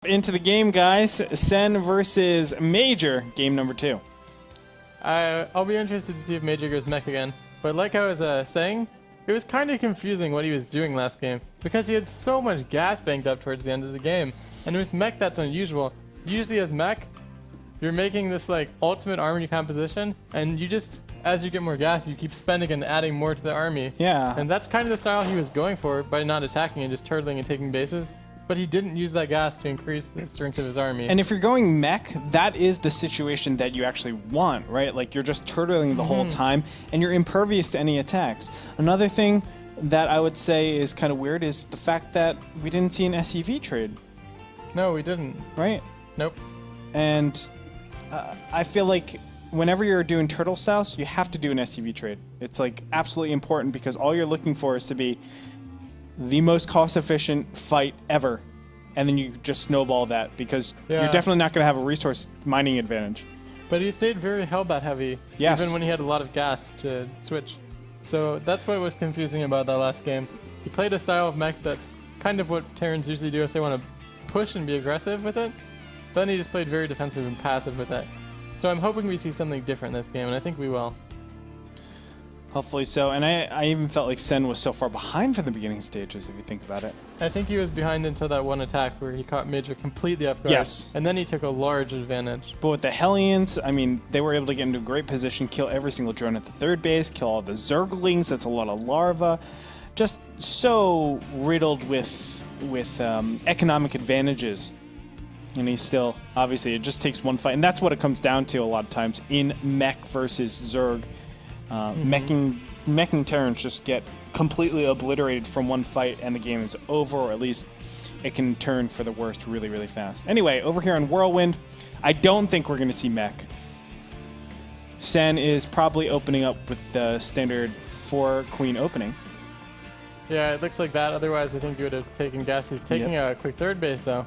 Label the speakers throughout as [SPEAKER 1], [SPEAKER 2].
[SPEAKER 1] Into the game, guys. Sen versus Major, game number 2.
[SPEAKER 2] I'll be interested to see if Major goes mech again. But like I was saying, it was kind of confusing what he was doing last game because he had so much gas banked up towards the end of the game. And with mech, that's unusual. Usually as mech, you're making this like ultimate army composition, and you just, as you get more gas, you keep spending and adding more to the army.
[SPEAKER 1] Yeah.
[SPEAKER 2] And that's kind of the style he was going for by not attacking and just turtling and taking bases. But he didn't use that gas to increase the strength of his army.
[SPEAKER 1] And if you're going mech, that is the situation that you actually want, right? Like you're just turtling the whole time, and you're impervious to any attacks. Another thing that I would say is kind of weird is the fact that we didn't see an SCV trade.
[SPEAKER 2] No, we didn't.
[SPEAKER 1] Right?
[SPEAKER 2] Nope.
[SPEAKER 1] And I feel like whenever you're doing turtle styles, you have to do an SCV trade. It's like absolutely important because all you're looking for is to be the most cost-efficient fight ever, and then you just snowball that because you're definitely not going to have a resource mining advantage.
[SPEAKER 2] But he stayed very Hellbat heavy, even when he had a lot of gas to switch. So that's what was confusing about that last game. He played a style of mech that's kind of what Terrans usually do if they want to push and be aggressive with it. Then he just played very defensive and passive with it. So I'm hoping we see something different this game, and I think we will.
[SPEAKER 1] Hopefully so. And I even felt like Sen was so far behind from the beginning stages, if you think about it.
[SPEAKER 2] I think he was behind until that one attack where he caught Major completely off guard.
[SPEAKER 1] Yes.
[SPEAKER 2] And then he took a large advantage.
[SPEAKER 1] But with the Hellions, I mean, they were able to get into a great position, kill every single drone at the third base, kill all the Zerglings, that's a lot of larva. Just so riddled with economic advantages. And he's still, obviously, it just takes one fight. And that's what it comes down to a lot of times in mech versus Zerg. Meching Terrans just get completely obliterated from one fight and the game is over, or at least it can turn for the worst really, really fast. Anyway, over here on Whirlwind, I don't think we're going to see mech. Sen is probably opening up with the standard 4-queen opening.
[SPEAKER 2] Yeah, it looks like that. Otherwise, I think you would have taken gas. He's taking a quick third base, though.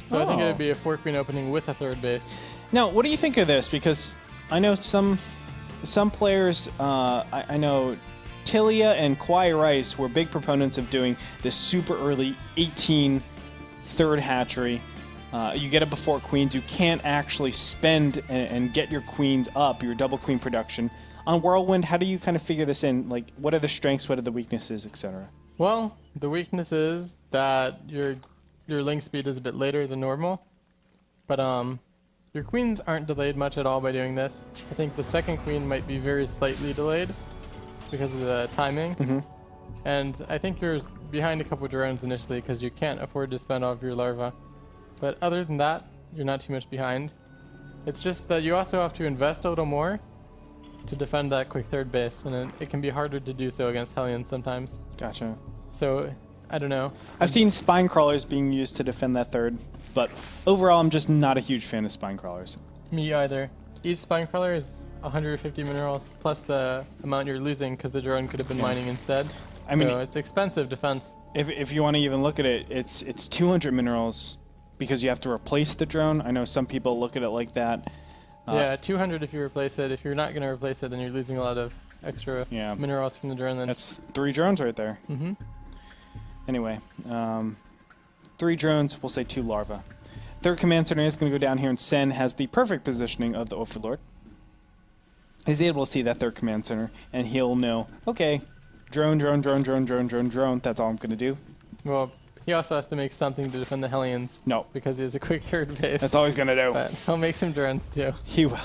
[SPEAKER 2] So I think it would be a 4-queen opening with a third base.
[SPEAKER 1] Now, what do you think of this? Because I know some players, I know Tilia and Kwai Rice were big proponents of doing this super early 18 third hatchery. You get it before queens. You can't actually spend and get your queens up, your double queen production. On Whirlwind, how do you kind of figure this in? Like, what are the strengths, what are the weaknesses, etc.?
[SPEAKER 2] Well, the weakness is that your link speed is a bit later than normal. But your queens aren't delayed much at all by doing this. I think the second queen might be very slightly delayed because of the timing. And I think you're behind a couple drones initially because you can't afford to spend all of your larvae. But other than that, you're not too much behind. It's just that you also have to invest a little more to defend that quick third base, and it can be harder to do so against Hellions sometimes.
[SPEAKER 1] Gotcha.
[SPEAKER 2] So, I don't know.
[SPEAKER 1] I've seen spine crawlers being used to defend that third, but overall I'm just not a huge fan of spine crawlers.
[SPEAKER 2] Me either. Each spine crawler is 150 minerals plus the amount you're losing because the drone could have been mining instead. I mean, it's expensive defense.
[SPEAKER 1] If you want to even look at it, it's 200 minerals because you have to replace the drone. I know some people look at it like that.
[SPEAKER 2] Yeah, 200 if you replace it. If you're not going to replace it, then you're losing a lot of extra minerals from the drone. Then
[SPEAKER 1] that's 3 drones right there. Anyway, 3 drones, we'll say 2 larvae. Third command center is going to go down here, and Sen has the perfect positioning of the Overlord. He's able to see that third command center, and he'll know, okay, drone, drone, drone, drone, drone, drone, drone, that's all I'm going to do. Well,
[SPEAKER 2] he also has to make something to defend the Hellions.
[SPEAKER 1] No.
[SPEAKER 2] Because he has a quick third base.
[SPEAKER 1] That's all he's going to do.
[SPEAKER 2] But he'll make some drones, too.
[SPEAKER 1] He will.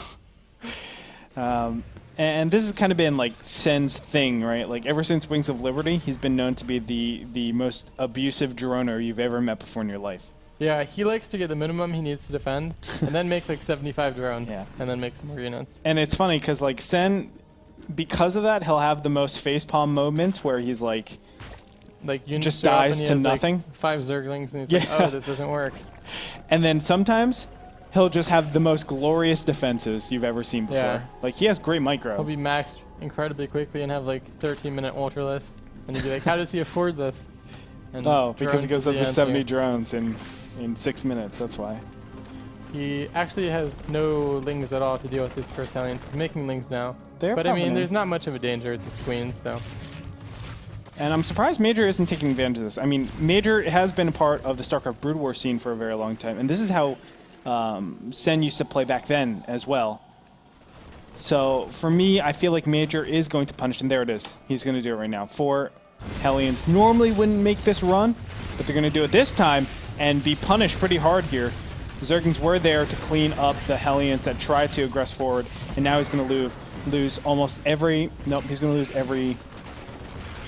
[SPEAKER 1] And this has kind of been like Sen's thing, right? Like ever since Wings of Liberty, he's been known to be the most abusive droner you've ever met before in your life.
[SPEAKER 2] Yeah, he likes to get the minimum he needs to defend, and then make like 75 drones, and then make some more units.
[SPEAKER 1] And it's funny because like Sen, because of that, he'll have the most facepalm moments where he's like just dies to nothing.
[SPEAKER 2] Like 5 Zerglings, and he's like, oh, this doesn't work.
[SPEAKER 1] And then sometimes he'll just have the most glorious defenses you've ever seen before.
[SPEAKER 2] Yeah.
[SPEAKER 1] Like, he has great micro.
[SPEAKER 2] He'll be maxed incredibly quickly and have, like, 13-minute ultralists. And you'd be like, how does he afford this? And
[SPEAKER 1] because he goes up to 70 drones in 6 minutes, that's why.
[SPEAKER 2] He actually has no lings at all to deal with his first Hellions. He's making lings now.
[SPEAKER 1] But, I mean,
[SPEAKER 2] there's not much of a danger with his queens, so...
[SPEAKER 1] And I'm surprised Major isn't taking advantage of this. I mean, Major has been a part of the Starcraft Brood War scene for a very long time, and this is how Sen used to play back then as well. So for me, I feel like Major is going to punish him. There it is. He's going to do it right now. 4 Hellions normally wouldn't make this run, but they're going to do it this time and be punished pretty hard here. Zerglings were there to clean up the Hellions that tried to aggress forward, and now he's going to lose almost every... Nope, he's going to lose every...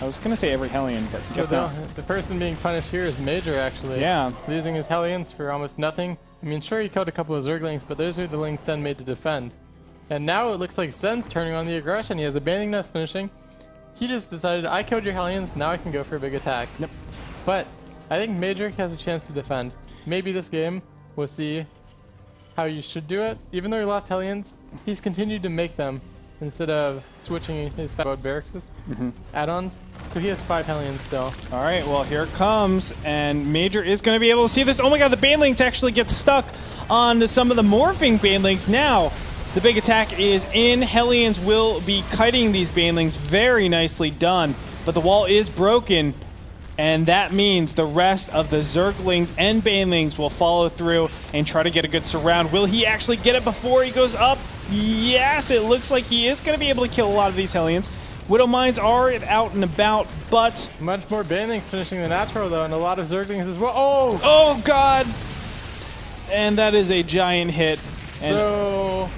[SPEAKER 1] I was going to say every Hellion, but guess not.
[SPEAKER 2] The person being punished here is Major, actually.
[SPEAKER 1] Yeah.
[SPEAKER 2] Losing his Hellions for almost nothing. I mean, sure, he killed a couple of Zerglings, but those are the links Sen made to defend. And now it looks like Sen's turning on the aggression. He has a Banding Nest finishing. He just decided, I killed your Hellions, now I can go for a big attack.
[SPEAKER 1] Yep.
[SPEAKER 2] But I think Major has a chance to defend. Maybe this game, we'll see how you should do it. Even though he lost Hellions, he's continued to make them instead of switching his Fatbode Barracks add-ons. So he has 5 Hellions still.
[SPEAKER 1] All right, well, here it comes, and Major is going to be able to see this. Oh my god, the Banelings actually get stuck on some of the morphing Banelings. Now, the big attack is in. Hellions will be kiting these Banelings. Very nicely done, but the wall is broken, and that means the rest of the Zerglings and Banelings will follow through and try to get a good surround. Will he actually get it before he goes up? Yes, it looks like he is going to be able to kill a lot of these Hellions. Widow Mines are out and about, but...
[SPEAKER 2] Much more Banelings finishing the natural, though, and a lot of Zerglings as well. Oh!
[SPEAKER 1] Oh, God! And that is a giant hit.
[SPEAKER 2] So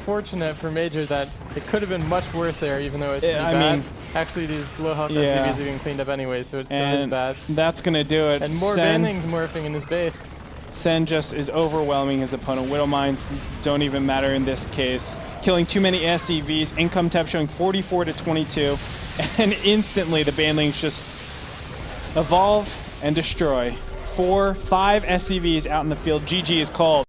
[SPEAKER 2] fortunate for Major that it could have been much worse there, even though it's pretty bad. Actually, these low health SCVs are being cleaned up anyway, so it's still as bad.
[SPEAKER 1] That's going to do it.
[SPEAKER 2] And more Banelings morphing in his base.
[SPEAKER 1] Sen just is overwhelming his opponent. Widow Mines don't even matter in this case. Killing too many SCVs. Income tab showing 44 to 22. And instantly the Banelings just evolve and destroy. 4, 5 SCVs out in the field. GG is called.